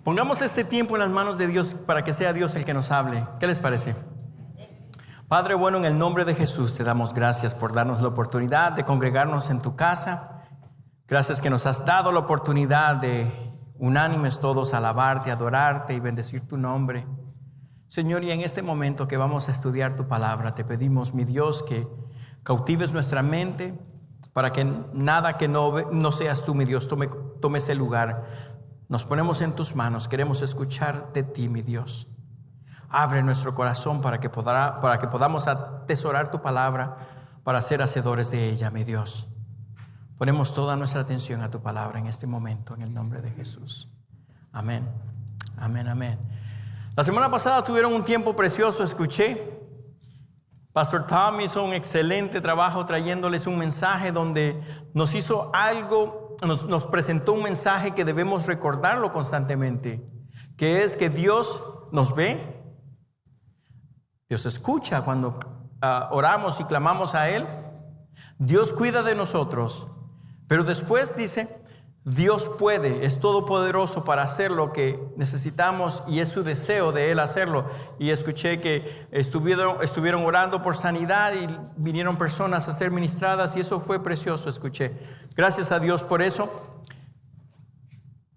Pongamos este tiempo en las manos de Dios para que sea Dios el que nos hable. ¿Qué les parece? Padre bueno, en el nombre de Jesús te damos gracias por darnos la oportunidad de congregarnos en tu casa. Gracias que nos has dado la oportunidad de unánimes todos alabarte, adorarte y bendecir tu nombre. Señor, y en este momento que vamos a estudiar tu palabra, te pedimos, mi Dios, que cautives nuestra mente para que nada que no seas tú, mi Dios, tome ese lugar. Nos ponemos en tus manos, queremos escuchar de ti, mi Dios. Abre nuestro corazón para que podamos atesorar tu palabra, para ser hacedores de ella, mi Dios. Ponemos toda nuestra atención a tu palabra en este momento, en el nombre de Jesús. Amén, amén, amén. La semana pasada tuvieron un tiempo precioso, escuché. Pastor Tom hizo un excelente trabajo trayéndoles un mensaje donde nos hizo algo, nos presentó un mensaje que debemos recordarlo constantemente, que es que Dios nos ve. Dios escucha cuando oramos y clamamos a Él. Dios cuida de nosotros. Pero después dice, Dios puede, es todopoderoso para hacer lo que necesitamos y es su deseo de Él hacerlo. Y escuché que estuvieron orando por sanidad y vinieron personas a ser ministradas y eso fue precioso, escuché. Gracias a Dios por eso.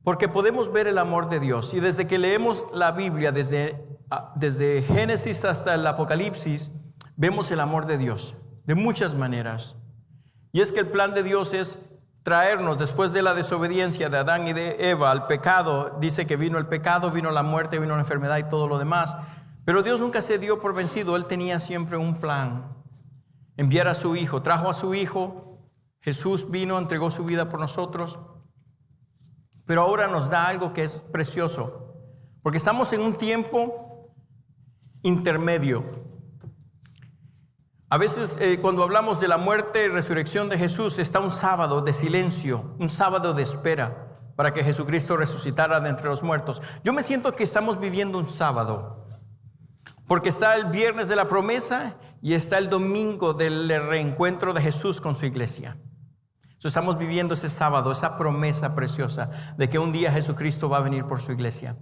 Porque podemos ver el amor de Dios. Y desde que leemos la Biblia, desde Génesis hasta el Apocalipsis, vemos el amor de Dios de muchas maneras. Y es que el plan de Dios es traernos después de la desobediencia de Adán y de Eva al pecado. Dice que vino el pecado, vino la muerte, vino la enfermedad y todo lo demás. Pero Dios nunca se dio por vencido. Él tenía siempre un plan. Enviar a su Hijo. Trajo a su Hijo. Jesús vino, entregó su vida por nosotros. Pero ahora nos da algo que es precioso. Porque estamos en un tiempo intermedio. A veces cuando hablamos de la muerte y resurrección de Jesús, está un sábado de silencio, un sábado de espera para que Jesucristo resucitara de entre los muertos. Yo me siento que estamos viviendo un sábado, porque está el viernes de la promesa y está el domingo del reencuentro de Jesús con su iglesia. Entonces estamos viviendo ese sábado, esa promesa preciosa de que un día Jesucristo va a venir por su iglesia.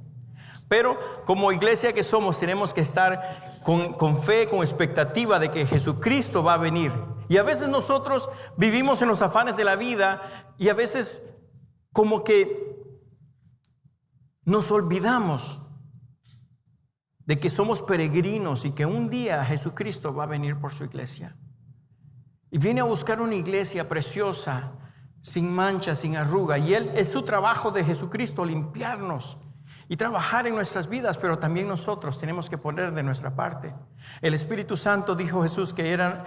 Pero como iglesia que somos, tenemos que estar con fe, con expectativa de que Jesucristo va a venir. Y a veces nosotros vivimos en los afanes de la vida y a veces como que nos olvidamos de que somos peregrinos y que un día Jesucristo va a venir por su iglesia. Y viene a buscar una iglesia preciosa, sin mancha, sin arruga. Y es su trabajo de Jesucristo limpiarnos y trabajar en nuestras vidas, pero también nosotros tenemos que poner de nuestra parte. El Espíritu Santo, dijo Jesús, que era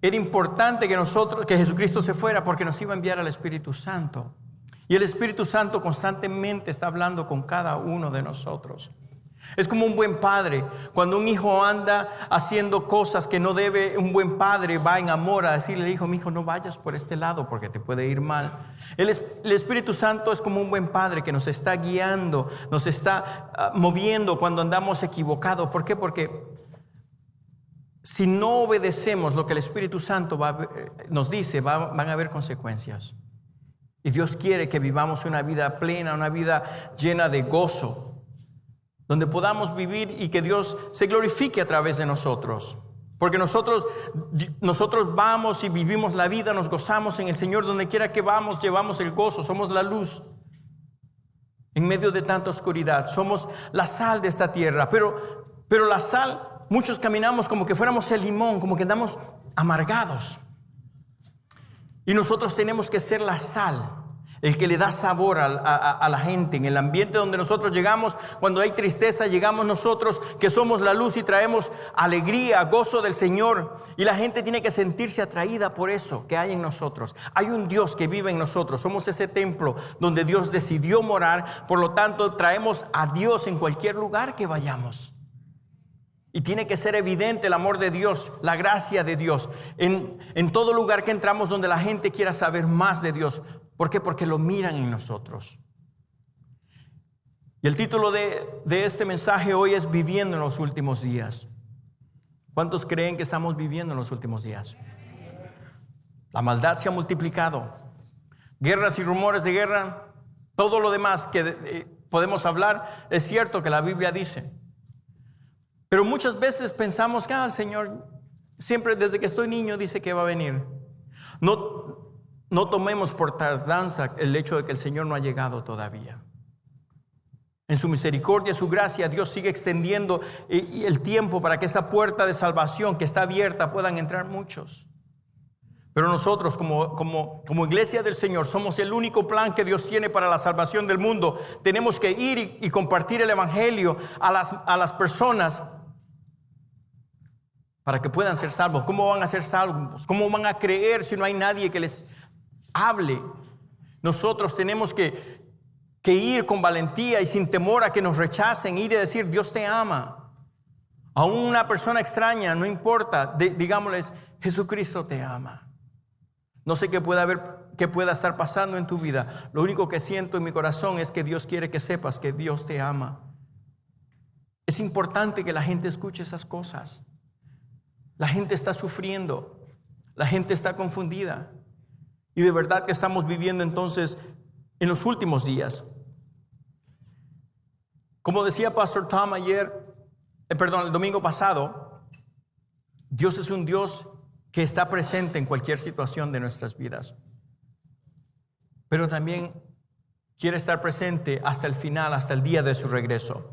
importante que Jesucristo se fuera porque nos iba a enviar al Espíritu Santo. Y el Espíritu Santo constantemente está hablando con cada uno de nosotros. Es como un buen padre. Cuando un hijo anda haciendo cosas que no debe, un buen padre va en amor a decirle, hijo, mi hijo, no vayas por este lado porque te puede ir mal. El Espíritu Santo es como un buen padre que nos está guiando, nos está moviendo cuando andamos equivocados. ¿Por qué? Porque si no obedecemos lo que el Espíritu Santo nos dice, van a haber consecuencias. Y Dios quiere que vivamos una vida plena, una vida llena de gozo, donde podamos vivir y que Dios se glorifique a través de nosotros. Porque nosotros vamos y vivimos la vida, nos gozamos en el Señor. Donde quiera que vamos, llevamos el gozo. Somos la luz en medio de tanta oscuridad. Somos la sal de esta tierra. Pero la sal, muchos caminamos como que fuéramos el limón, como que andamos amargados. Y nosotros tenemos que ser la sal, el que le da sabor a la gente. En el ambiente donde nosotros llegamos, cuando hay tristeza, llegamos nosotros que somos la luz y traemos alegría, gozo del Señor. Y la gente tiene que sentirse atraída por eso que hay en nosotros. Hay un Dios que vive en nosotros. Somos ese templo donde Dios decidió morar. Por lo tanto, traemos a Dios en cualquier lugar que vayamos. Y tiene que ser evidente el amor de Dios, la gracia de Dios en todo lugar que entramos donde la gente quiera saber más de Dios. ¿Por qué? Porque lo miran en nosotros. Y el título de este mensaje hoy es Viviendo en los últimos días. ¿Cuántos creen que estamos viviendo en los últimos días? La maldad se ha multiplicado. Guerras y rumores de guerra. Todo lo demás que podemos hablar, es cierto que la Biblia dice. Pero muchas veces pensamos que el Señor siempre desde que estoy niño dice que va a venir. No tomemos por tardanza el hecho de que el Señor no ha llegado todavía. En su misericordia, su gracia, Dios sigue extendiendo el tiempo para que esa puerta de salvación que está abierta puedan entrar muchos. Pero nosotros como iglesia del Señor somos el único plan que Dios tiene para la salvación del mundo. Tenemos que ir y compartir el evangelio a las personas para que puedan ser salvos. ¿Cómo van a ser salvos? ¿Cómo van a creer si no hay nadie que les hable? Nosotros tenemos que ir con valentía y sin temor a que nos rechacen, ir y decir: Dios te ama. A una persona extraña, no importa, digámosles: Jesucristo te ama. No sé qué pueda estar pasando en tu vida. Lo único que siento en mi corazón es que Dios quiere que sepas que Dios te ama. Es importante que la gente escuche esas cosas. La gente está sufriendo, la gente está confundida. Y de verdad que estamos viviendo entonces en los últimos días. Como decía Pastor Tom el domingo pasado, Dios es un Dios que está presente en cualquier situación de nuestras vidas. Pero también quiere estar presente hasta el final, hasta el día de su regreso.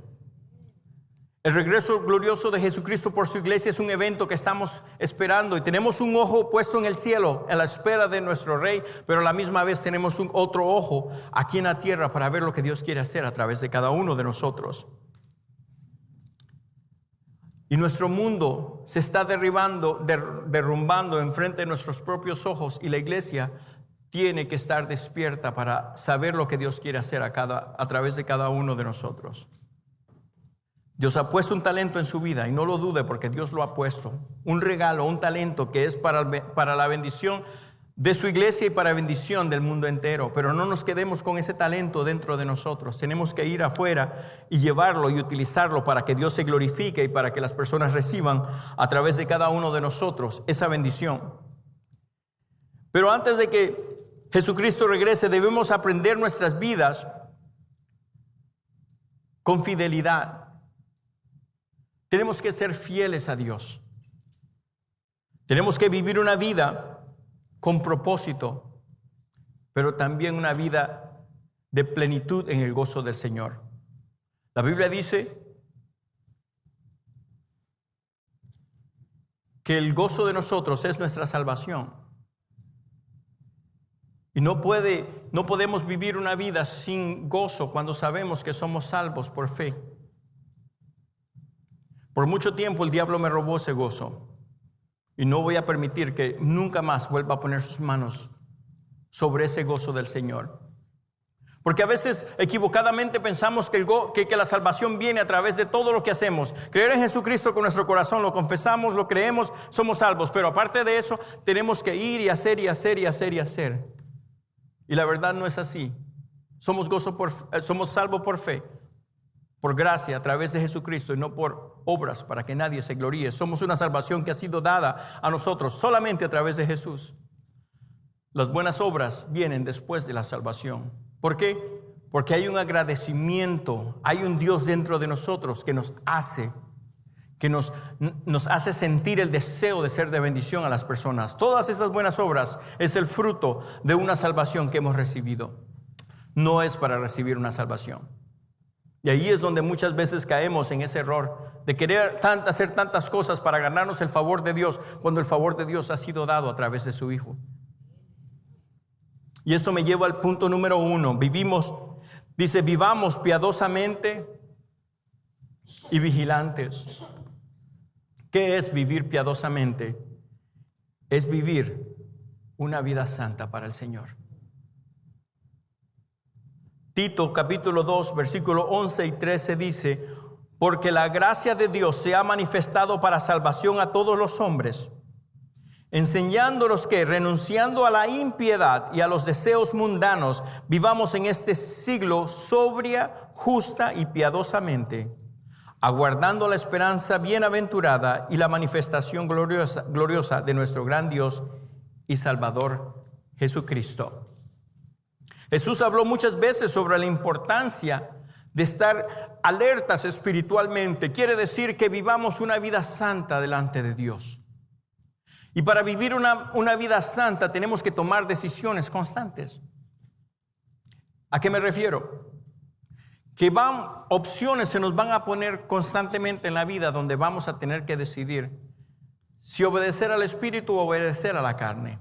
El regreso glorioso de Jesucristo por su iglesia es un evento que estamos esperando y tenemos un ojo puesto en el cielo en la espera de nuestro Rey, pero a la misma vez tenemos otro ojo aquí en la tierra para ver lo que Dios quiere hacer a través de cada uno de nosotros. Y nuestro mundo se está derrumbando enfrente de nuestros propios ojos, y la iglesia tiene que estar despierta para saber lo que Dios quiere hacer a través de cada uno de nosotros. Dios ha puesto un talento en su vida, y no lo dude, porque Dios lo ha puesto. Un regalo, un talento que es para la bendición de su iglesia y para bendición del mundo entero. Pero no nos quedemos con ese talento dentro de nosotros. Tenemos que ir afuera y llevarlo y utilizarlo para que Dios se glorifique y para que las personas reciban a través de cada uno de nosotros esa bendición. Pero antes de que Jesucristo regrese, debemos aprender nuestras vidas con fidelidad. Tenemos que ser fieles a Dios. Tenemos que vivir una vida con propósito, pero también una vida de plenitud en el gozo del Señor. La Biblia dice que el gozo de nosotros es nuestra salvación. Y no podemos vivir una vida sin gozo cuando sabemos que somos salvos por fe. Por mucho tiempo el diablo me robó ese gozo, y no voy a permitir que nunca más vuelva a poner sus manos sobre ese gozo del Señor. Porque a veces equivocadamente pensamos que la salvación viene a través de todo lo que hacemos. Creer en Jesucristo con nuestro corazón, lo confesamos, lo creemos, somos salvos. Pero aparte de eso, tenemos que ir y hacer y hacer y hacer y hacer. Y la verdad no es así. Somos salvos por fe, por gracia a través de Jesucristo, y no por obras para que nadie se gloríe. Somos una salvación que ha sido dada a nosotros solamente a través de Jesús. Las buenas obras vienen después de la salvación. ¿Por qué? Porque hay un agradecimiento, hay un Dios dentro de nosotros que nos hace sentir el deseo de ser de bendición a las personas. Todas esas buenas obras es el fruto de una salvación que hemos recibido. No es para recibir una salvación. Y ahí es donde muchas veces caemos en ese error de querer hacer tantas cosas para ganarnos el favor de Dios, cuando el favor de Dios ha sido dado a través de su Hijo. Y esto me lleva al punto número 1. Vivamos piadosamente y vigilantes. ¿Qué es vivir piadosamente? Es vivir una vida santa para el Señor. Tito capítulo 2 versículo 11 y 13 dice: porque la gracia de Dios se ha manifestado para salvación a todos los hombres, enseñándonos que, renunciando a la impiedad y a los deseos mundanos, vivamos en este siglo sobria, justa y piadosamente, aguardando la esperanza bienaventurada y la manifestación gloriosa de nuestro gran Dios y Salvador Jesucristo. Jesús habló muchas veces sobre la importancia de estar alertas espiritualmente. Quiere decir que vivamos una vida santa delante de Dios. Y para vivir una vida santa tenemos que tomar decisiones constantes. ¿A qué me refiero? Que opciones se nos van a poner constantemente en la vida donde vamos a tener que decidir si obedecer al Espíritu o obedecer a la carne.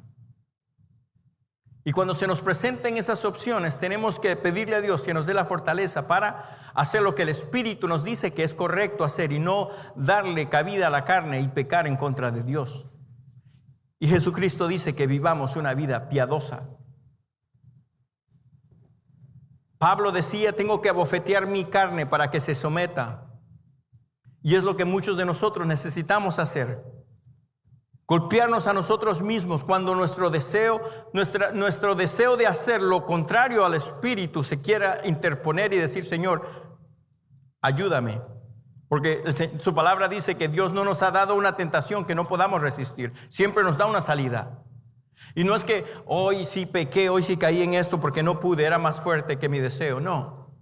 Y cuando se nos presenten esas opciones, tenemos que pedirle a Dios que nos dé la fortaleza para hacer lo que el Espíritu nos dice que es correcto hacer y no darle cabida a la carne y pecar en contra de Dios. Y Jesucristo dice que vivamos una vida piadosa. Pablo decía, tengo que abofetear mi carne para que se someta. Y es lo que muchos de nosotros necesitamos hacer. Golpearnos a nosotros mismos cuando nuestro deseo de hacer lo contrario al Espíritu se quiera interponer y decir, Señor, ayúdame. Porque su palabra dice que Dios no nos ha dado una tentación que no podamos resistir. Siempre nos da una salida. Y no es que hoy sí pequé, hoy sí caí en esto porque no pude, era más fuerte que mi deseo. No.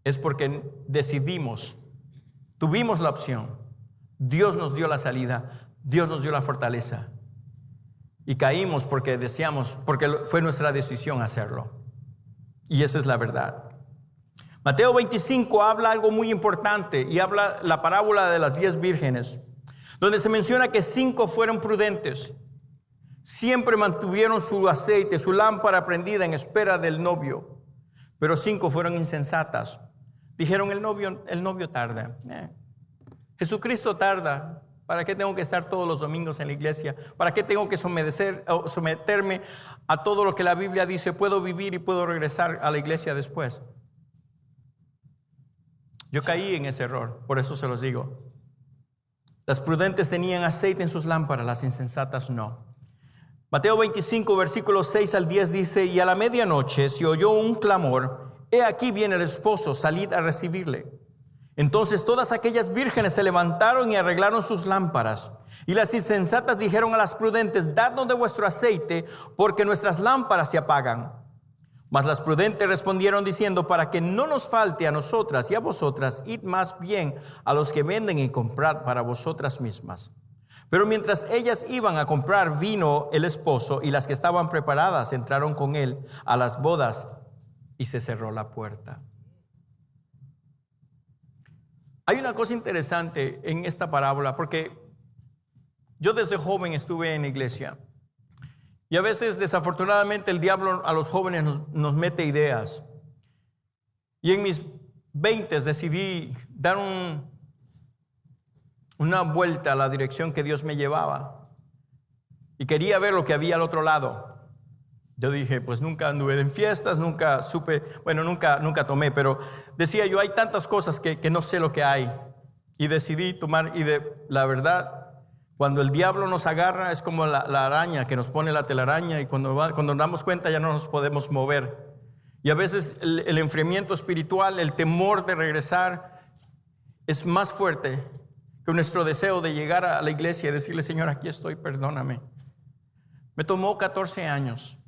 Es porque decidimos, tuvimos la opción. Dios nos dio la salida, Dios nos dio la fortaleza. Y caímos porque deseamos, porque fue nuestra decisión hacerlo. Y esa es la verdad. Mateo 25 habla algo muy importante y habla la parábola de las 10 vírgenes, donde se menciona que 5 fueron prudentes. Siempre mantuvieron su aceite, su lámpara prendida en espera del novio, pero 5 fueron insensatas. Dijeron, el novio tarda. Jesucristo tarda. ¿Para qué tengo que estar todos los domingos en la iglesia? ¿Para qué tengo que someterme a todo lo que la Biblia dice? Puedo vivir y puedo regresar a la iglesia después. Yo caí en ese error, por eso se los digo. Las prudentes tenían aceite en sus lámparas, las insensatas no. Mateo 25, versículos 6 al 10 dice, y a la medianoche se oyó un clamor, he aquí viene el esposo, salid a recibirle. Entonces todas aquellas vírgenes se levantaron y arreglaron sus lámparas. Y las insensatas dijeron a las prudentes, dadnos de vuestro aceite, porque nuestras lámparas se apagan. Mas las prudentes respondieron diciendo, para que no nos falte a nosotras y a vosotras, id más bien a los que venden y comprad para vosotras mismas. Pero mientras ellas iban a comprar, vino el esposo, y las que estaban preparadas entraron con él a las bodas, y se cerró la puerta. Hay una cosa interesante en esta parábola, porque yo desde joven estuve en la iglesia. Y a veces, desafortunadamente, el diablo a los jóvenes nos mete ideas. Y en mis 20 decidí dar una vuelta a la dirección que Dios me llevaba. Y quería ver lo que había al otro lado. Yo dije, pues nunca anduve en fiestas, nunca supe, nunca tomé, pero decía yo, hay tantas cosas que no sé lo que hay. Y decidí tomar, la verdad, cuando el diablo nos agarra es como la araña que nos pone la telaraña y cuando nos damos cuenta ya no nos podemos mover. Y a veces el enfriamiento espiritual, el temor de regresar es más fuerte que nuestro deseo de llegar a la iglesia y decirle, Señor, aquí estoy, perdóname. Me tomó 14 años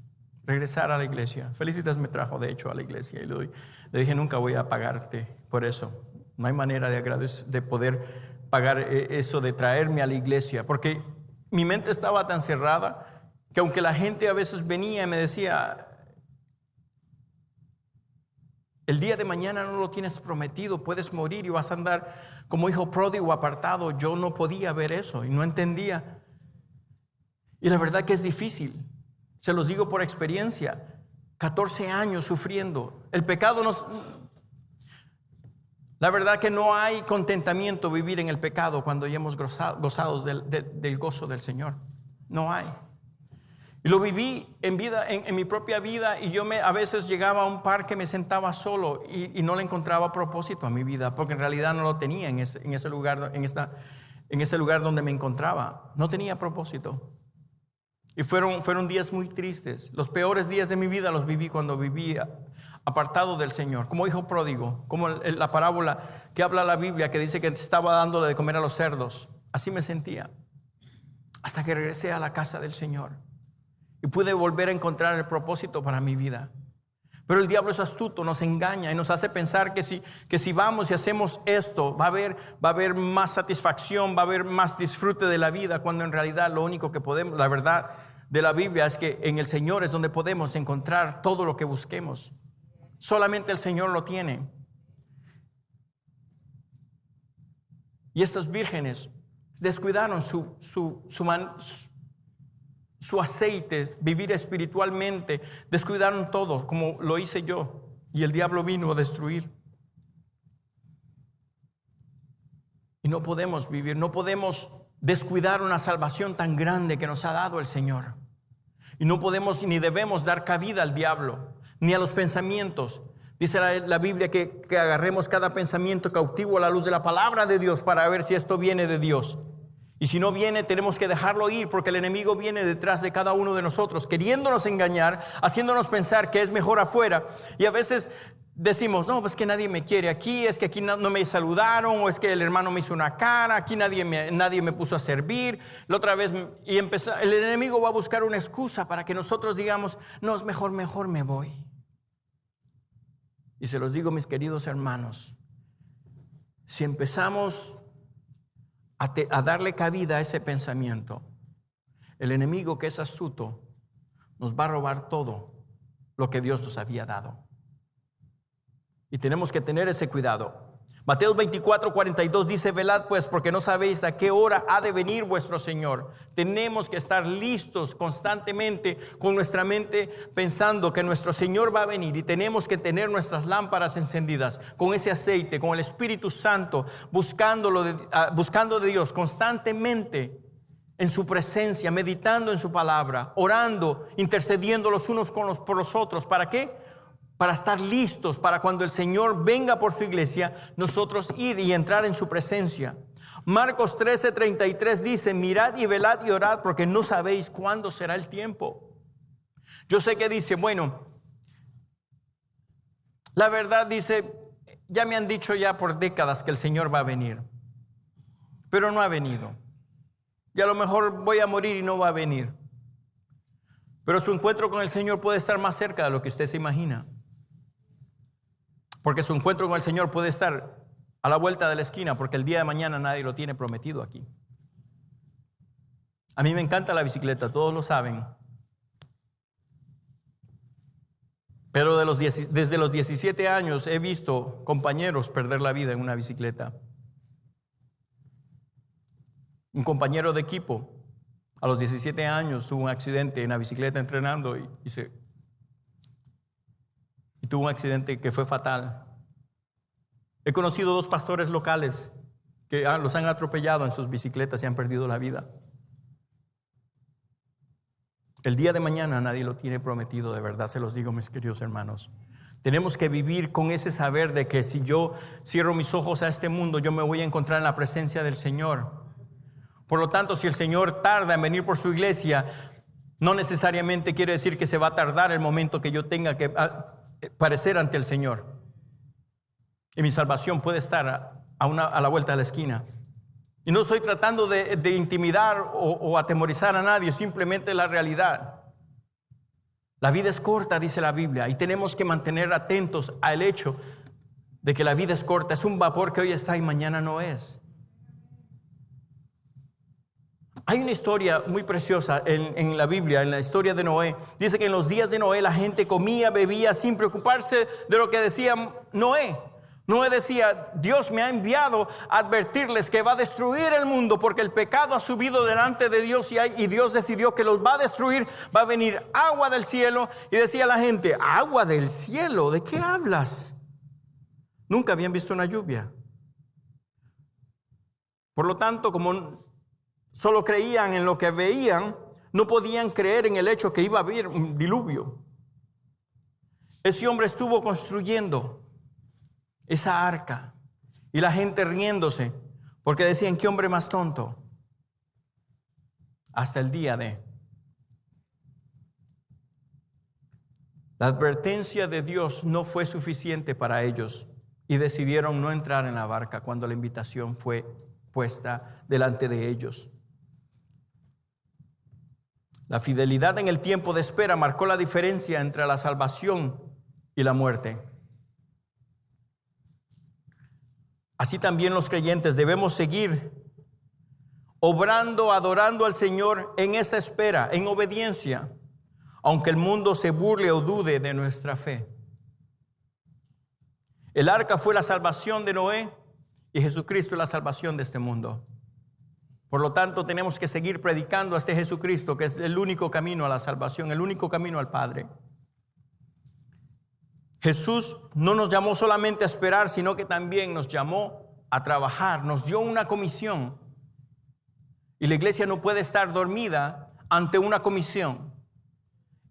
regresar a la iglesia. Felicitas me trajo de hecho a la iglesia y le dije, nunca voy a pagarte por eso. No hay manera de poder pagar eso de traerme a la iglesia, porque mi mente estaba tan cerrada que aunque la gente a veces venía y me decía, el día de mañana no lo tienes prometido, puedes morir y vas a andar como hijo pródigo apartado, yo no podía ver eso y no entendía. Y la verdad que es difícil, se los digo por experiencia, 14 años sufriendo. El pecado la verdad que no hay contentamiento vivir en el pecado cuando ya hemos gozado del gozo del Señor. No hay. Y lo viví en mi propia vida y yo a veces llegaba a un parque, me sentaba solo y no le encontraba propósito a mi vida, porque en realidad no lo tenía en ese lugar donde me encontraba. No tenía propósito. Y fueron días muy tristes. Los peores días de mi vida los viví cuando vivía apartado del Señor, como hijo pródigo, como la parábola que habla la Biblia, que dice que estaba dándole de comer a los cerdos. Así me sentía, hasta que regresé a la casa del Señor y pude volver a encontrar el propósito para mi vida. Pero el diablo es astuto, nos engaña y nos hace pensar que si vamos y hacemos esto, va a haber más satisfacción, va a haber más disfrute de la vida, cuando en realidad lo único que podemos, la verdad de la Biblia es que en el Señor es donde podemos encontrar todo lo que busquemos. Solamente el Señor lo tiene. Y estas vírgenes descuidaron su aceite, vivir espiritualmente, descuidaron todo, como lo hice yo, y el diablo vino a destruir. Y no podemos vivir, no podemos descuidar una salvación tan grande que nos ha dado el Señor. Y no podemos ni debemos dar cabida al diablo, ni a los pensamientos. Dice la Biblia que agarremos cada pensamiento cautivo a la luz de la palabra de Dios para ver si esto viene de Dios. Y si no viene, tenemos que dejarlo ir, porque el enemigo viene detrás de cada uno de nosotros, queriéndonos engañar, haciéndonos pensar que es mejor afuera. Y a veces decimos, no, pues que nadie me quiere aquí, es que aquí no me saludaron, o es que el hermano me hizo una cara, aquí nadie me puso a servir. La otra vez, el enemigo va a buscar una excusa para que nosotros digamos, no, es mejor me voy. Y se los digo, mis queridos hermanos, si empezamos a darle cabida a ese pensamiento, el enemigo, que es astuto, nos va a robar todo lo que Dios nos había dado. Y tenemos que tener ese cuidado. Mateo 24:42 dice, velad pues, porque no sabéis a qué hora ha de venir vuestro Señor. Tenemos que estar listos constantemente, con nuestra mente pensando que nuestro Señor va a venir, y tenemos que tener nuestras lámparas encendidas con ese aceite, con el Espíritu Santo, buscando de Dios constantemente en su presencia, meditando en su palabra, orando, intercediendo los unos por los otros. ¿Para qué? Para estar listos para cuando el Señor venga por su iglesia, nosotros ir y entrar en su presencia. Marcos 13:33 dice, mirad y velad y orad, porque no sabéis cuándo será el tiempo. Yo sé que dice, bueno, la verdad dice, ya me han dicho ya por décadas que el Señor va a venir, pero no ha venido. Y a lo mejor voy a morir y no va a venir. Pero su encuentro con el Señor puede estar más cerca de lo que usted se imagina. Porque su encuentro con el Señor puede estar a la vuelta de la esquina, porque el día de mañana nadie lo tiene prometido aquí. A mí me encanta la bicicleta, todos lo saben. Pero desde los 17 años he visto compañeros perder la vida en una bicicleta. Un compañero de equipo a los 17 años tuvo un accidente en la bicicleta entrenando y tuvo un accidente que fue fatal. He conocido 2 pastores locales que los han atropellado en sus bicicletas y han perdido la vida. El día de mañana nadie lo tiene prometido, de verdad se los digo, mis queridos hermanos. Tenemos que vivir con ese saber de que si yo cierro mis ojos a este mundo, yo me voy a encontrar en la presencia del Señor. Por lo tanto, si el Señor tarda en venir por su iglesia, no necesariamente quiere decir que se va a tardar el momento que yo tenga que parecer ante el Señor. Y mi salvación puede estar a la vuelta de la esquina. Y no estoy tratando de intimidar o atemorizar a nadie, simplemente la realidad. La vida es corta, dice la Biblia, y tenemos que mantener atentos al hecho de que la vida es corta. Es un vapor que hoy está y mañana no es. Hay una historia muy preciosa en la Biblia, en la historia de Noé. Dice que en los días de Noé la gente comía, bebía sin preocuparse de lo que decía Noé. Noé decía, Dios me ha enviado a advertirles que va a destruir el mundo porque el pecado ha subido delante de Dios y Dios decidió que los va a destruir. Va a venir agua del cielo. Y decía la gente, ¿agua del cielo? ¿De qué hablas? Nunca habían visto una lluvia. Por lo tanto, como solo creían en lo que veían, no podían creer en el hecho que iba a haber un diluvio. Ese hombre estuvo construyendo esa arca y la gente riéndose porque decían, ¿qué hombre más tonto? Hasta el día de la advertencia de Dios no fue suficiente para ellos y decidieron no entrar en la barca cuando la invitación fue puesta delante de ellos. La fidelidad en el tiempo de espera marcó la diferencia entre la salvación y la muerte. Así también los creyentes debemos seguir obrando, adorando al Señor en esa espera, en obediencia, aunque el mundo se burle o dude de nuestra fe. El arca fue la salvación de Noé y Jesucristo es la salvación de este mundo. Por lo tanto, tenemos que seguir predicando a este Jesucristo, que es el único camino a la salvación, el único camino al Padre. Jesús no nos llamó solamente a esperar, sino que también nos llamó a trabajar, nos dio una comisión. Y la iglesia no puede estar dormida ante una comisión.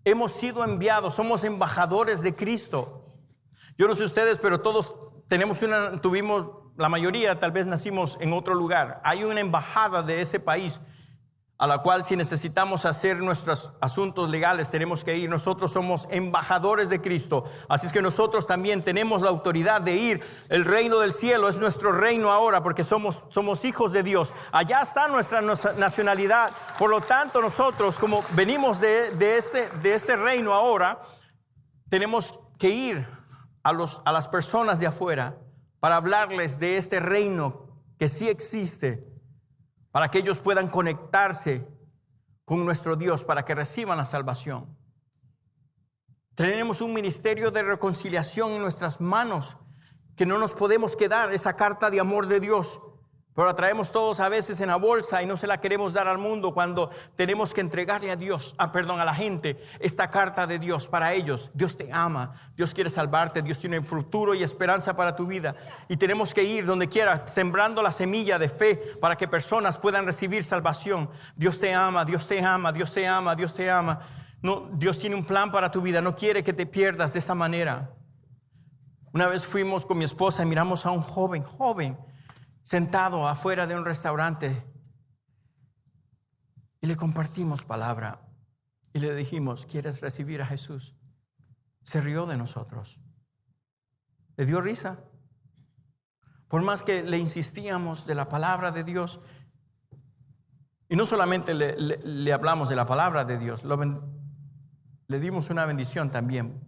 Hemos sido enviados, somos embajadores de Cristo. Yo no sé ustedes, pero todos tuvimos, la mayoría tal vez nacimos en otro lugar. Hay una embajada de ese país a la cual si necesitamos hacer nuestros asuntos legales tenemos que ir. Nosotros somos embajadores de Cristo. Así es que nosotros también tenemos la autoridad de ir. El reino del cielo es nuestro reino ahora porque somos hijos de Dios. Allá está nuestra nacionalidad. Por lo tanto, nosotros como venimos de este reino ahora, tenemos que ir a las personas de afuera para hablarles de este reino que sí existe, para que ellos puedan conectarse con nuestro Dios, para que reciban la salvación. Tenemos un ministerio de reconciliación en nuestras manos, que no nos podemos quedar esa carta de amor de Dios, pero la traemos todos a veces en la bolsa y no se la queremos dar al mundo cuando tenemos que entregarle a la gente esta carta de Dios para ellos. Dios te ama, Dios quiere salvarte, Dios tiene futuro y esperanza para tu vida. Y tenemos que ir donde quiera, sembrando la semilla de fe para que personas puedan recibir salvación. Dios te ama, Dios te ama, Dios te ama, Dios te ama. No, Dios tiene un plan para tu vida, no quiere que te pierdas de esa manera. Una vez fuimos con mi esposa y miramos a un joven, sentado afuera de un restaurante y le compartimos palabra y le dijimos: ¿quieres recibir a Jesús? Se rió de nosotros, le dio risa. Por más que le insistíamos de la palabra de Dios, y no solamente le hablamos de la palabra de Dios, le dimos una bendición también.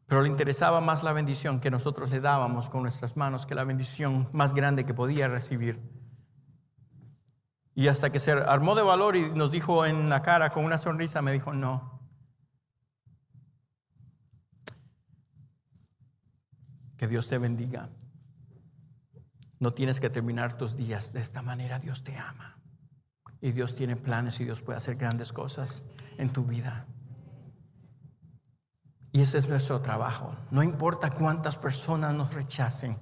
Pero le interesaba más la bendición que nosotros le dábamos con nuestras manos que la bendición más grande que podía recibir. Y hasta que se armó de valor y nos dijo en la cara con una sonrisa, me dijo: no. Que Dios te bendiga. No tienes que terminar tus días de esta manera. Dios te ama. Y Dios tiene planes y Dios puede hacer grandes cosas en tu vida. Y ese es nuestro trabajo. No importa cuántas personas nos rechacen.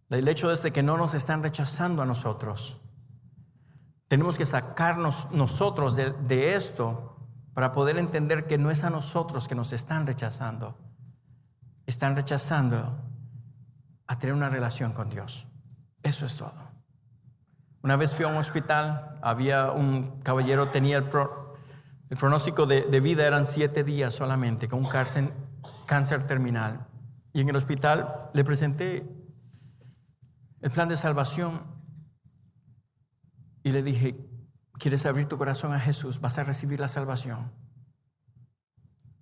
El hecho es de que no nos están rechazando a nosotros. Tenemos que sacarnos nosotros de esto para poder entender que no es a nosotros que nos están rechazando. Están rechazando a tener una relación con Dios. Eso es todo. Una vez fui a un hospital, había un caballero, tenía el pronóstico de vida eran 7 días solamente, con un cáncer terminal. Y en el hospital le presenté el plan de salvación y le dije: ¿quieres abrir tu corazón a Jesús? Vas a recibir la salvación.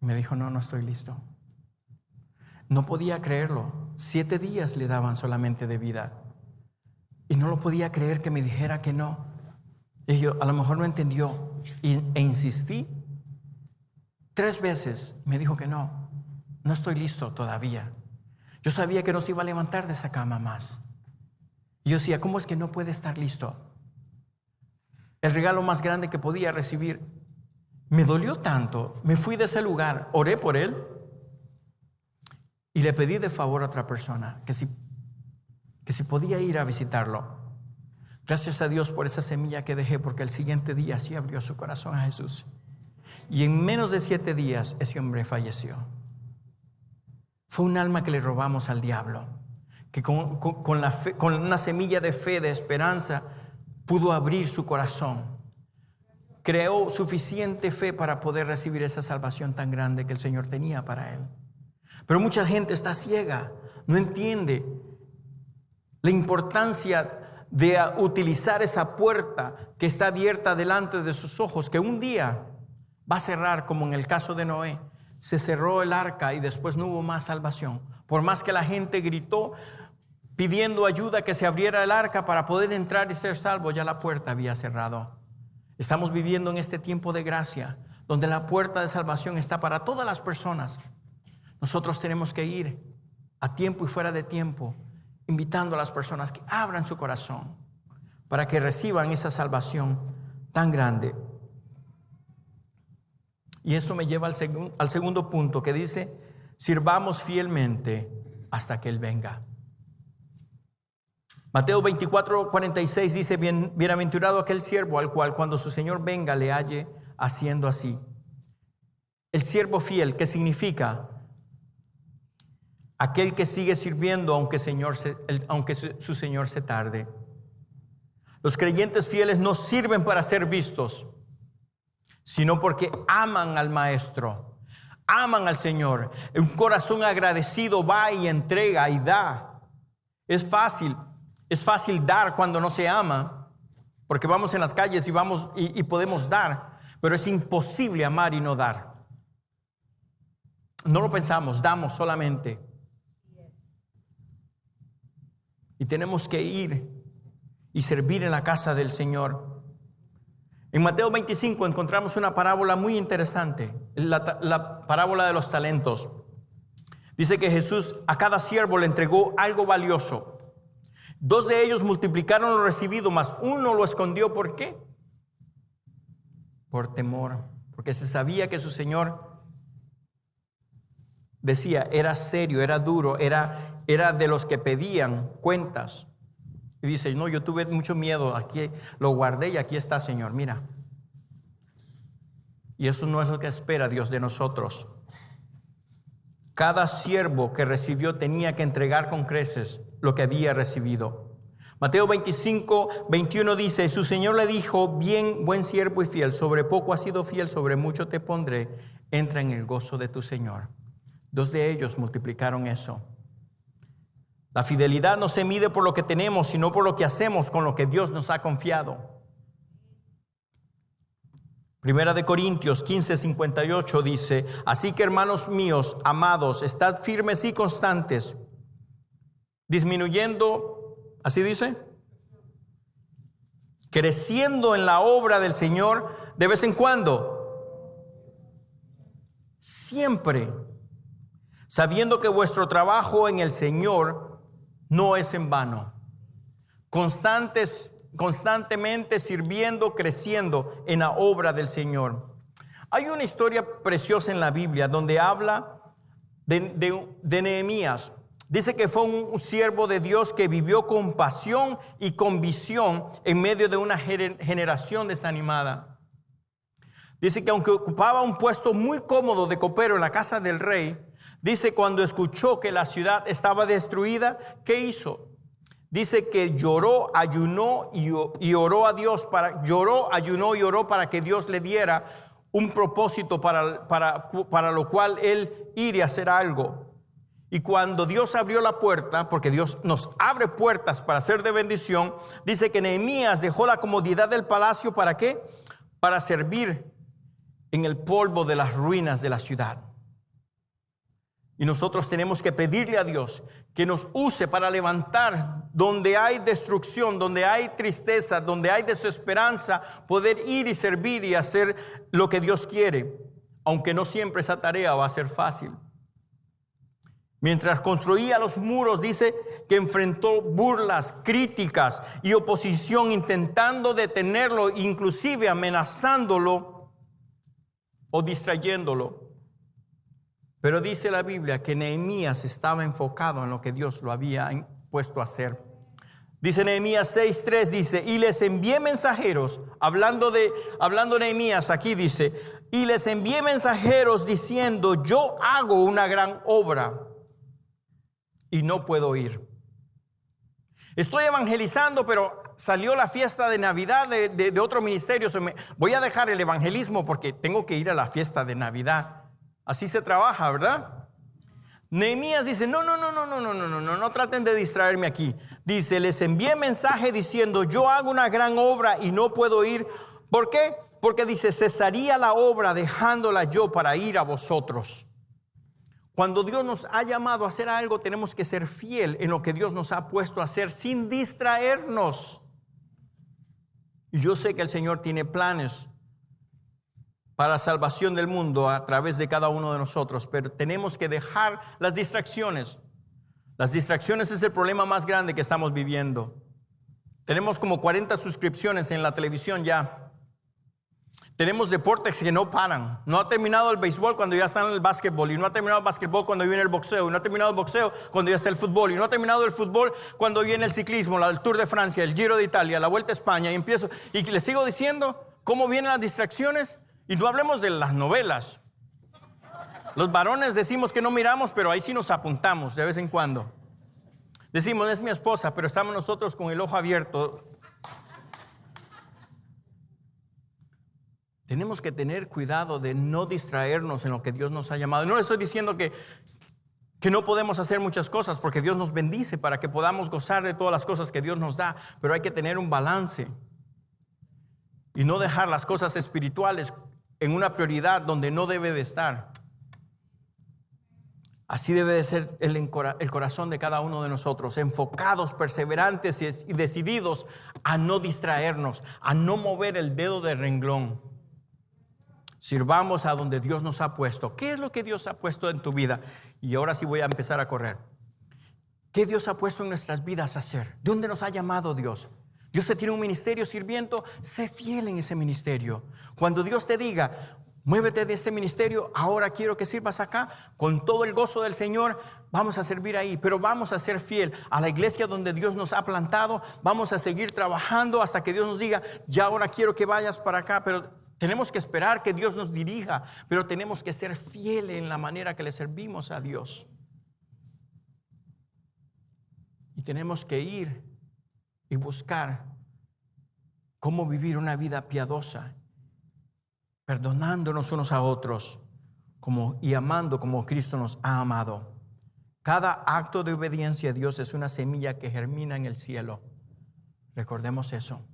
Y me dijo: no estoy listo. No podía creerlo. 7 días le daban solamente de vida. Y no lo podía creer que me dijera que no. Y yo, a lo mejor no entendió. E insistí 3 veces. Me dijo que no estoy listo todavía. Yo sabía que no se iba a levantar de esa cama más. Y yo decía: ¿cómo es que no puede estar listo? El regalo más grande que podía recibir. Me dolió tanto. Me fui de ese lugar, oré por él y le pedí de favor a otra persona que si podía ir a visitarlo. Gracias a Dios por esa semilla que dejé, porque el siguiente día sí abrió su corazón a Jesús. Y en menos de 7 días ese hombre falleció. Fue un alma que le robamos al diablo, que con una semilla de fe, de esperanza, pudo abrir su corazón. Creó suficiente fe para poder recibir esa salvación tan grande que el Señor tenía para él. Pero mucha gente está ciega, no entiende la importancia de utilizar esa puerta que está abierta delante de sus ojos, que un día va a cerrar, como en el caso de Noé. se cerró el arca y después no hubo más salvación. Por más que la gente gritó pidiendo ayuda que se abriera el arca para poder entrar y ser salvo, ya la puerta había cerrado. Estamos viviendo en este tiempo de gracia, donde la puerta de salvación está para todas las personas. Nosotros tenemos que ir a tiempo y fuera de tiempo, invitando a las personas que abran su corazón para que reciban esa salvación tan grande. Y esto me lleva al segundo punto, que dice: sirvamos fielmente hasta que Él venga. Mateo 24:46 dice: bienaventurado aquel siervo al cual cuando su Señor venga le halle haciendo así. El siervo fiel, ¿qué significa? Aquel que sigue sirviendo aunque su Señor se tarde. Los creyentes fieles no sirven para ser vistos, sino porque aman al Maestro, aman al Señor. Un corazón agradecido va y entrega y da. Es fácil dar cuando no se ama, porque vamos en las calles y podemos dar, pero es imposible amar y no dar. No lo pensamos, damos solamente. Y tenemos que ir y servir en la casa del Señor. En Mateo 25 encontramos una parábola muy interesante, la parábola de los talentos. Dice que Jesús a cada siervo le entregó algo valioso. 2 de ellos multiplicaron lo recibido, mas uno lo escondió. ¿Por qué? Por temor, porque se sabía que su Señor decía, era serio, era duro, era de los que pedían cuentas. Y dice: no, yo tuve mucho miedo, aquí lo guardé y aquí está, Señor, mira. Y eso no es lo que espera Dios de nosotros. Cada siervo que recibió tenía que entregar con creces lo que había recibido. Mateo 25:21 dice: su Señor le dijo: bien, buen siervo y fiel, sobre poco has sido fiel, sobre mucho te pondré, entra en el gozo de tu Señor. 2 de ellos multiplicaron eso. La fidelidad no se mide por lo que tenemos, sino por lo que hacemos con lo que Dios nos ha confiado. Primera de Corintios 15:58 dice: así que, hermanos míos, amados, estad firmes y constantes, disminuyendo, así dice, creciendo en la obra del Señor de vez en cuando, siempre, sabiendo que vuestro trabajo en el Señor no es en vano. Constantemente sirviendo, creciendo en la obra del Señor. Hay una historia preciosa en la Biblia donde habla de Nehemías. Dice que fue un siervo de Dios que vivió con pasión y con visión en medio de una generación desanimada. Dice que aunque ocupaba un puesto muy cómodo de copero en la casa del rey, dice cuando escuchó que la ciudad estaba destruida, ¿qué hizo? Dice que lloró, ayunó y oró a Dios. Ayunó y oró para que Dios le diera un propósito para lo cual él iría a hacer algo. Y cuando Dios abrió la puerta, porque Dios nos abre puertas para ser de bendición, dice que Nehemías dejó la comodidad del palacio. ¿Para qué? Para servir en el polvo de las ruinas de la ciudad. Y nosotros tenemos que pedirle a Dios que nos use para levantar donde hay destrucción, donde hay tristeza, donde hay desesperanza, poder ir y servir y hacer lo que Dios quiere, aunque no siempre esa tarea va a ser fácil. Mientras construía los muros, dice que enfrentó burlas, críticas y oposición, intentando detenerlo, inclusive amenazándolo o distrayéndolo. Pero dice la Biblia que Nehemías estaba enfocado en lo que Dios lo había puesto a hacer. Dice Nehemías 6:3, dice: y les envié mensajeros, hablando Nehemías aquí, dice: y les envié mensajeros diciendo, yo hago una gran obra y no puedo ir. Estoy evangelizando, pero salió la fiesta de Navidad de otro ministerio. Voy a dejar el evangelismo porque tengo que ir a la fiesta de Navidad. Así se trabaja, ¿verdad? Nehemías dice: no traten de distraerme aquí. Dice: les envié mensaje diciendo, yo hago una gran obra y no puedo ir. ¿Por qué? Porque dice, cesaría la obra dejándola yo para ir a vosotros. Cuando Dios nos ha llamado a hacer algo, tenemos que ser fiel en lo que Dios nos ha puesto a hacer sin distraernos. Y yo sé que el Señor tiene planes para la salvación del mundo a través de cada uno de nosotros, pero tenemos que dejar las distracciones. Las distracciones es el problema más grande que estamos viviendo. Tenemos como 40 suscripciones en la televisión ya. Tenemos deportes que no paran. No ha terminado el béisbol cuando ya está en el básquetbol. Y no ha terminado el básquetbol cuando viene el boxeo. Y no ha terminado el boxeo cuando ya está el fútbol. Y no ha terminado el fútbol cuando viene el ciclismo, el Tour de Francia, el Giro de Italia, la Vuelta a España. Y empiezo. Y les sigo diciendo cómo vienen las distracciones. Y no hablemos de las novelas. Los varones decimos que no miramos, pero ahí sí nos apuntamos de vez en cuando. Decimos, es mi esposa, pero estamos nosotros con el ojo abierto. Tenemos que tener cuidado de no distraernos en lo que Dios nos ha llamado. No le estoy diciendo que no podemos hacer muchas cosas, porque Dios nos bendice para que podamos gozar de todas las cosas que Dios nos da, pero hay que tener un balance y no dejar las cosas espirituales en una prioridad donde no debe de estar. Así debe de ser el corazón de cada uno de nosotros, enfocados, perseverantes y decididos a no distraernos, a no mover el dedo del renglón. Sirvamos a donde Dios nos ha puesto. ¿Qué es lo que Dios ha puesto en tu vida? Y ahora sí voy a empezar a correr. ¿Qué Dios ha puesto en nuestras vidas a hacer? ¿De dónde nos ha llamado Dios? Dios te tiene un ministerio sirviendo, sé fiel en ese ministerio. Cuando Dios te diga, muévete de este ministerio, ahora quiero que sirvas acá, con todo el gozo del Señor, vamos a servir ahí, pero vamos a ser fiel a la iglesia donde Dios nos ha plantado, vamos a seguir trabajando hasta que Dios nos diga, ya ahora quiero que vayas para acá, pero tenemos que esperar que Dios nos dirija, pero tenemos que ser fieles en la manera que le servimos a Dios. Y tenemos que ir y buscar cómo vivir una vida piadosa, perdonándonos unos a otros y amando como Cristo nos ha amado. Cada acto de obediencia a Dios es una semilla que germina en el cielo. Recordemos eso.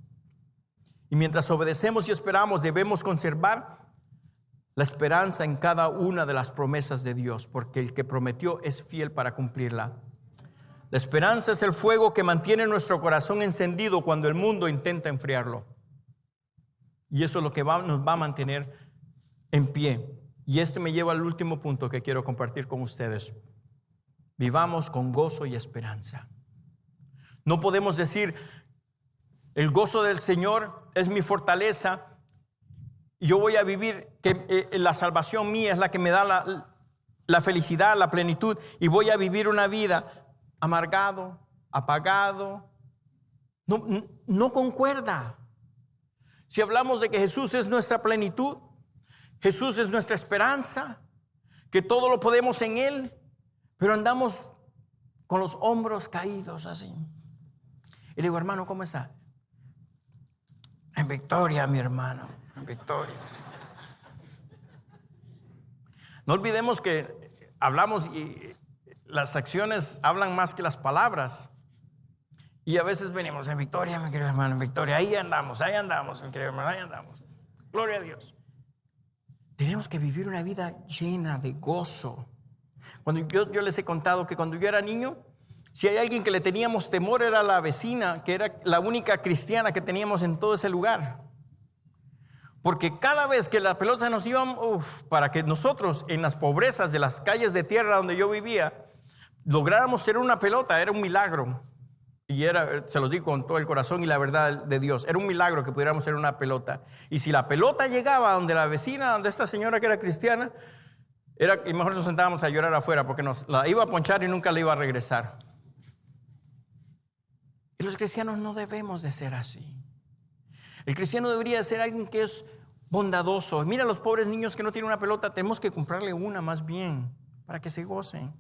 Y mientras obedecemos y esperamos, debemos conservar la esperanza en cada una de las promesas de Dios, porque el que prometió es fiel para cumplirla. La esperanza es el fuego que mantiene nuestro corazón encendido cuando el mundo intenta enfriarlo. Y eso es lo que nos va a mantener en pie. Y este me lleva al último punto que quiero compartir con ustedes. Vivamos con gozo y esperanza. No podemos decir, el gozo del Señor es mi fortaleza y yo voy a vivir, que la salvación mía es la que me da la felicidad, la plenitud, y voy a vivir una vida amargado, apagado. No concuerda. Si hablamos de que Jesús es nuestra plenitud, Jesús es nuestra esperanza, que todo lo podemos en Él, pero andamos con los hombros caídos así. Y le digo, hermano, ¿cómo está? En victoria, mi hermano, en victoria. No olvidemos que hablamos y las acciones hablan más que las palabras. Y a veces venimos en victoria, mi querido hermano, en victoria. Ahí andamos, mi querido hermano, ahí andamos. Gloria a Dios. Tenemos que vivir una vida llena de gozo. Cuando yo les he contado que cuando yo era niño, si hay alguien que le teníamos temor era la vecina, que era la única cristiana que teníamos en todo ese lugar. Porque cada vez que las pelotas nos iban, para que nosotros en las pobrezas de las calles de tierra donde yo vivía, lográramos tener una pelota, era un milagro. Y se los digo con todo el corazón y la verdad de Dios, era un milagro que pudiéramos tener una pelota. Y si la pelota llegaba donde la vecina, donde esta señora que era cristiana, y mejor nos sentábamos a llorar afuera porque nos la iba a ponchar y nunca la iba a regresar. Y los cristianos no debemos de ser así. El cristiano debería ser alguien que es bondadoso. Mira a los pobres niños que no tienen una pelota, tenemos que comprarle una más bien para que se gocen.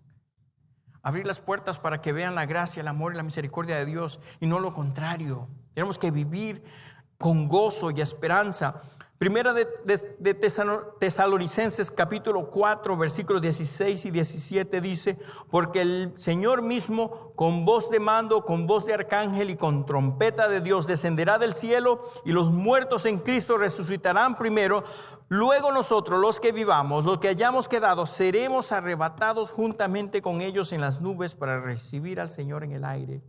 Abrir las puertas para que vean la gracia, el amor y la misericordia de Dios y no lo contrario. Tenemos que vivir con gozo y esperanza. Primera de Tesalonicenses capítulo 4 versículos 16 y 17 dice: porque el Señor mismo con voz de mando, con voz de arcángel y con trompeta de Dios descenderá del cielo, y los muertos en Cristo resucitarán primero. Luego nosotros, los que vivamos, los que hayamos quedado, seremos arrebatados juntamente con ellos en las nubes para recibir al Señor en el aire,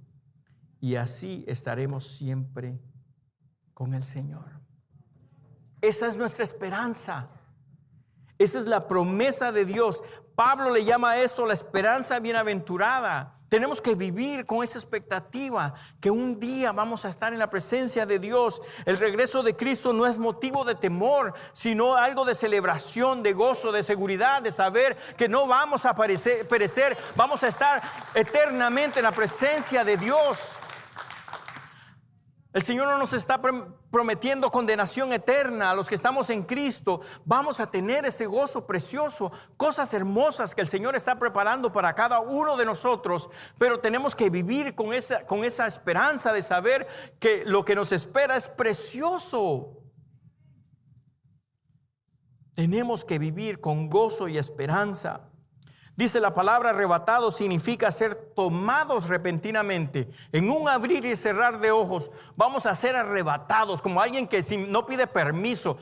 y así estaremos siempre con el Señor. Esa es nuestra esperanza. Esa es la promesa de Dios. Pablo le llama a esto la esperanza bienaventurada. Tenemos que vivir con esa expectativa que un día vamos a estar en la presencia de Dios. El regreso de Cristo no es motivo de temor, sino algo de celebración, de gozo, de seguridad, de saber que no vamos a perecer, vamos a estar eternamente en la presencia de Dios. El Señor no nos está prometiendo condenación eterna a los que estamos en Cristo. Vamos a tener ese gozo precioso, cosas hermosas que el Señor está preparando para cada uno de nosotros. Pero tenemos que vivir con esa esperanza de saber que lo que nos espera es precioso. Tenemos que vivir con gozo y esperanza. Dice la palabra arrebatado significa ser tomados repentinamente. En un abrir y cerrar de ojos vamos a ser arrebatados, como alguien que no pide permiso.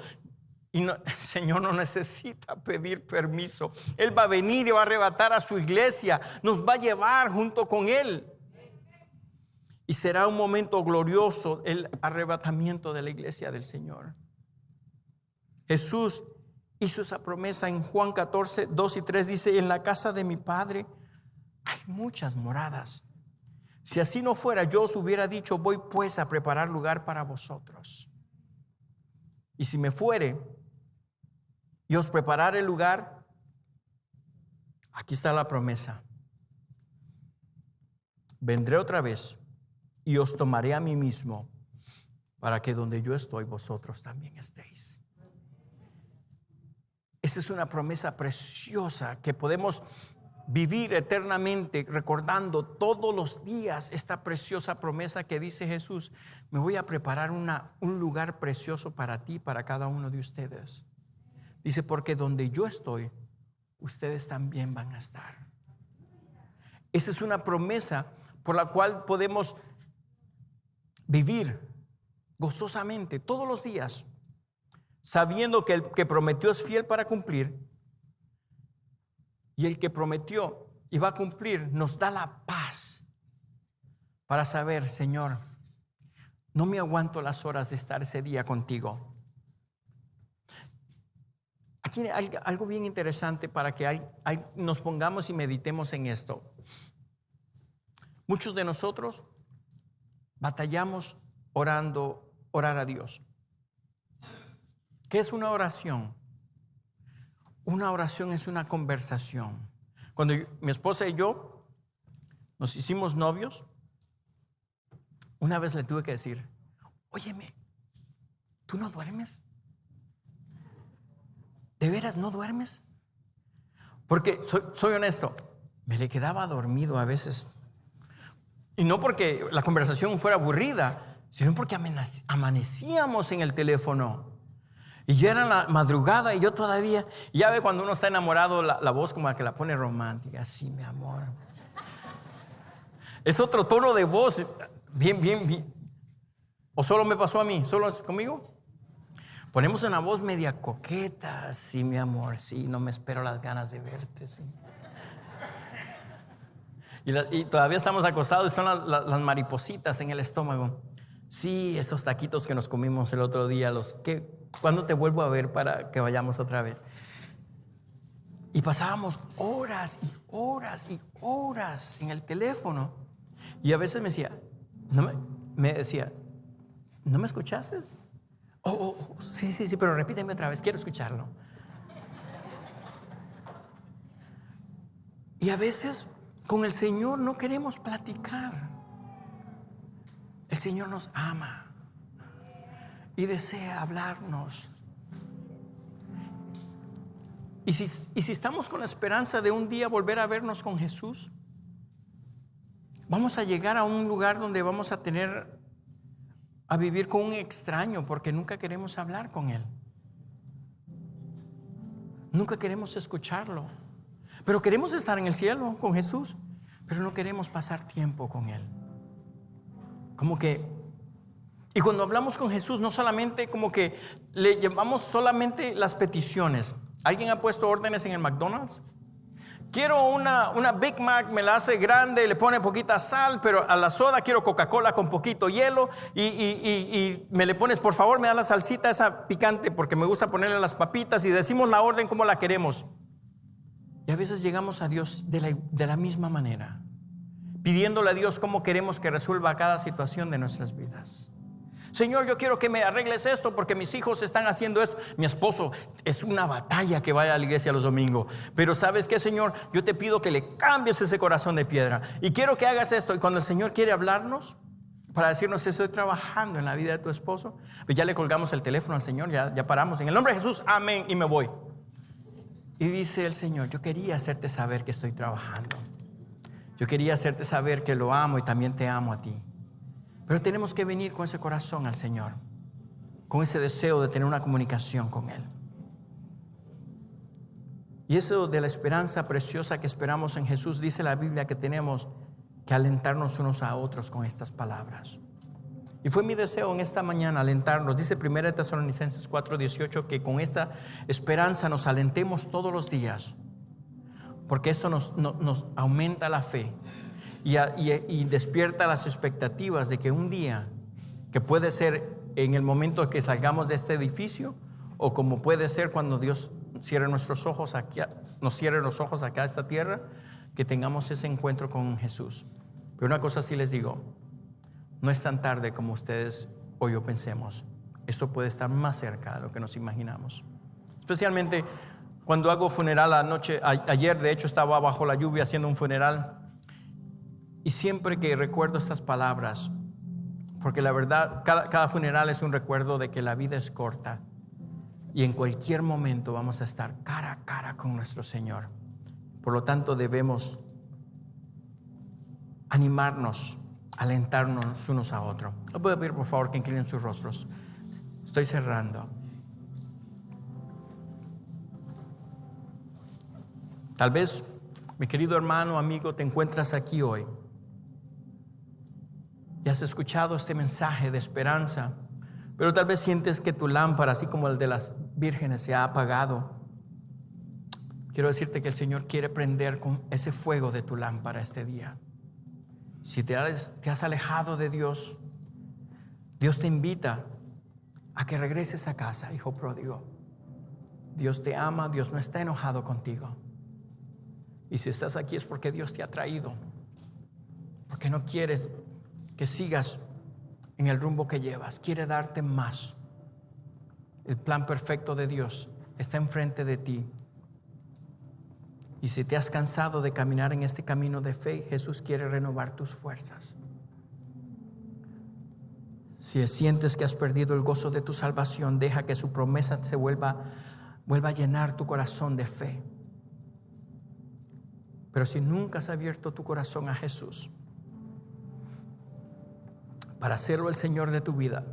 Y el Señor no necesita pedir permiso. Él va a venir y va a arrebatar a su iglesia. Nos va a llevar junto con Él. Y será un momento glorioso el arrebatamiento de la iglesia del Señor. Jesús hizo esa promesa en Juan 14, 2 y 3. Dice: en la casa de mi Padre hay muchas moradas. Si así no fuera, yo os hubiera dicho: voy pues a preparar lugar para vosotros. Y si me fuere y os preparare el lugar, aquí está la promesa: vendré otra vez y os tomaré a mí mismo, para que donde yo estoy, vosotros también estéis. Esa es una promesa preciosa que podemos vivir eternamente, recordando todos los días esta preciosa promesa que dice Jesús: me voy a preparar un lugar precioso para ti, para cada uno de ustedes. Dice: porque donde yo estoy, ustedes también van a estar. Esa es una promesa por la cual podemos vivir gozosamente todos los días, sabiendo que el que prometió es fiel para cumplir, y el que prometió y va a cumplir nos da la paz para saber: Señor, no me aguanto las horas de estar ese día contigo. Aquí hay algo bien interesante para que nos pongamos y meditemos en esto. Muchos de nosotros batallamos orar a Dios. ¿Qué es una oración? Una oración es una conversación. Cuando mi esposa y yo nos hicimos novios, una vez le tuve que decir: óyeme, ¿tú no duermes? ¿De veras no duermes? Porque soy honesto, me le quedaba dormido a veces. Y no porque la conversación fuera aburrida, sino porque amanecíamos en el teléfono. Y ya era la madrugada y yo todavía, ya ve cuando uno está enamorado, la voz como la que la pone romántica: sí, mi amor. Es otro tono de voz, bien. ¿O solo me pasó a mí? ¿Solo es conmigo? Ponemos una voz media coqueta: sí, mi amor, sí, no me espero las ganas de verte, sí. Y todavía estamos acostados y son las maripositas en el estómago. Sí, esos taquitos que nos comimos el otro día, ¿cuándo te vuelvo a ver para que vayamos otra vez? Y pasábamos horas y horas y horas en el teléfono. Y a veces me decía: ¿no me escuchaste? Sí, pero repíteme otra vez, quiero escucharlo. Y a veces con el Señor no queremos platicar. El Señor nos ama y desea hablarnos. Y si estamos con la esperanza de un día volver a vernos con Jesús, vamos a llegar a un lugar donde vamos a vivir con un extraño, porque nunca queremos hablar con Él. Nunca queremos escucharlo. Pero queremos estar en el cielo con Jesús, pero no queremos pasar tiempo con Él. Y cuando hablamos con Jesús, no solamente como que le llevamos solamente las peticiones. ¿Alguien ha puesto órdenes en el McDonald's? Quiero una Big Mac, me la hace grande, le pone poquita sal, pero a la soda quiero Coca-Cola con poquito hielo y me le pones, por favor, me da la salsita esa picante porque me gusta ponerle las papitas y decimos la orden como la queremos. Y a veces llegamos a Dios de la misma manera, pidiéndole a Dios cómo queremos que resuelva cada situación de nuestras vidas. Señor, yo quiero que me arregles esto porque mis hijos están haciendo esto. Mi esposo, es una batalla que vaya a la iglesia los domingos. Pero ¿sabes qué, Señor? Yo te pido que le cambies ese corazón de piedra. Y quiero que hagas esto. Y cuando el Señor quiere hablarnos para decirnos, estoy trabajando en la vida de tu esposo, pues ya le colgamos el teléfono al Señor, ya paramos. En el nombre de Jesús, amén, y me voy. Y dice el Señor, yo quería hacerte saber que estoy trabajando. Yo quería hacerte saber que lo amo y también te amo a ti. Pero tenemos que venir con ese corazón al Señor, con ese deseo de tener una comunicación con Él. Y eso de la esperanza preciosa que esperamos en Jesús, dice la Biblia que tenemos que alentarnos unos a otros con estas palabras. Y fue mi deseo en esta mañana alentarnos. Dice 1 Tesalonicenses 4:18 que con esta esperanza nos alentemos todos los días, porque esto nos aumenta la fe. Y despierta las expectativas de que un día, que puede ser en el momento que salgamos de este edificio, o como puede ser cuando Dios cierre nuestros ojos aquí, nos cierre los ojos acá a esta tierra, que tengamos ese encuentro con Jesús. Pero una cosa sí les digo, no es tan tarde como ustedes o yo pensemos. Esto puede estar más cerca de lo que nos imaginamos. Especialmente cuando hago funeral ayer de hecho estaba bajo la lluvia haciendo un funeral. Y siempre que recuerdo estas palabras, porque la verdad, cada funeral es un recuerdo de que la vida es corta y en cualquier momento vamos a estar cara a cara con nuestro Señor. Por lo tanto, debemos animarnos, alentarnos unos a otros. Les voy a pedir por favor que inclinen sus rostros. Estoy cerrando. Tal vez, mi querido hermano, amigo, te encuentras aquí hoy y has escuchado este mensaje de esperanza, pero tal vez sientes que tu lámpara, así como el de las vírgenes, se ha apagado. Quiero decirte que el Señor quiere prender con ese fuego de tu lámpara este día. Si te has alejado de Dios, Dios te invita a que regreses a casa, hijo pródigo. Dios te ama, Dios no está enojado contigo. Y si estás aquí es porque Dios te ha traído, porque no quieres que sigas en el rumbo que llevas, quiere darte más. El plan perfecto de Dios está enfrente de ti. Y si te has cansado de caminar en este camino de fe, Jesús quiere renovar tus fuerzas. Si sientes que has perdido el gozo de tu salvación, deja que su promesa se vuelva a llenar tu corazón de fe. Pero si nunca has abierto tu corazón a Jesús, para hacerlo el Señor de tu vida,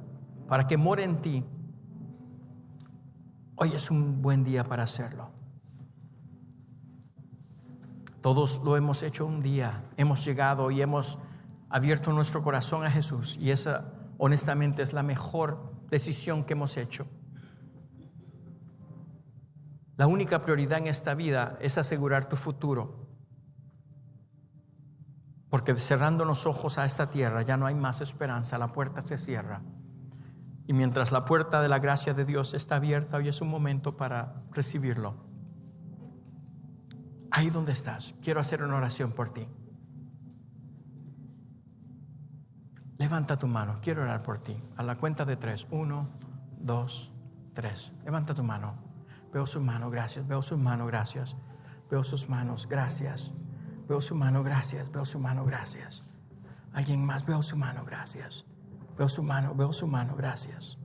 para que more en ti, hoy es un buen día para hacerlo. Todos lo hemos hecho un día, hemos llegado y hemos abierto nuestro corazón a Jesús, y esa honestamente es la mejor decisión que hemos hecho. La única prioridad en esta vida es asegurar tu futuro, porque cerrando los ojos a esta tierra ya no hay más esperanza, la puerta se cierra. Y mientras la puerta de la gracia de Dios está abierta, hoy es un momento para recibirlo. Ahí donde estás, quiero hacer una oración por ti. Levanta tu mano, quiero orar por ti. A la cuenta de 3, 1, 2, 3. Levanta tu mano. Veo su mano, gracias. Veo su mano, gracias. Veo sus manos, gracias. Veo su mano, gracias. Veo su mano, gracias. Alguien más, veo su mano, gracias. Veo su mano, gracias.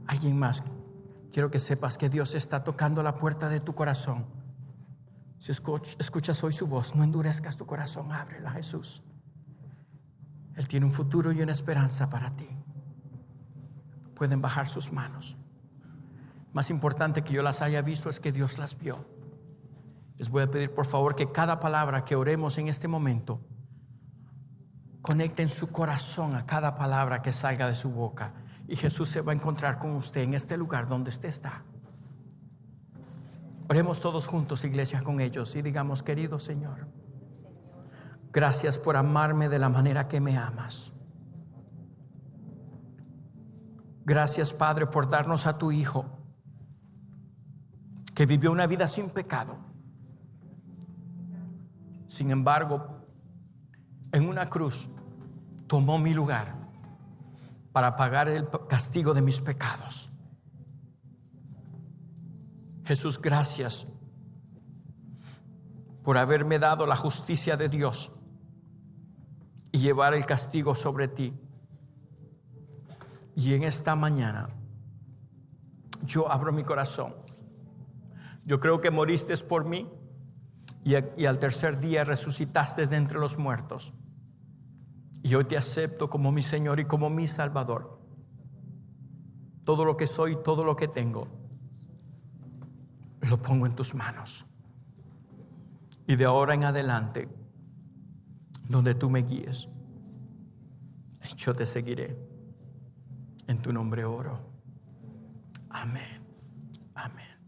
Alguien más, quiero que sepas que Dios está tocando la puerta de tu corazón. Si escuchas hoy su voz, no endurezcas tu corazón, ábrela a Jesús. Él tiene un futuro y una esperanza para ti. Pueden bajar sus manos. Más importante que yo las haya visto es que Dios las vio. Les voy a pedir por favor que cada palabra que oremos en este momento, conecten su corazón a cada palabra que salga de su boca. Y Jesús se va a encontrar con usted en este lugar donde usted está. Oremos todos juntos, iglesia, con ellos y digamos: querido Señor, gracias por amarme de la manera que me amas. Gracias, Padre, por darnos a tu Hijo, que vivió una vida sin pecado. Sin embargo, en una cruz tomó mi lugar para pagar el castigo de mis pecados. Jesús, gracias por haberme dado la justicia de Dios y llevar el castigo sobre ti. Y en esta mañana yo abro mi corazón. Yo creo que moriste por mí y al tercer día resucitaste de entre los muertos. Y hoy te acepto como mi Señor y como mi Salvador. Todo lo que soy, todo lo que tengo, lo pongo en tus manos. Y de ahora en adelante, donde tú me guíes, yo te seguiré. En tu nombre oro. Amén. Amén.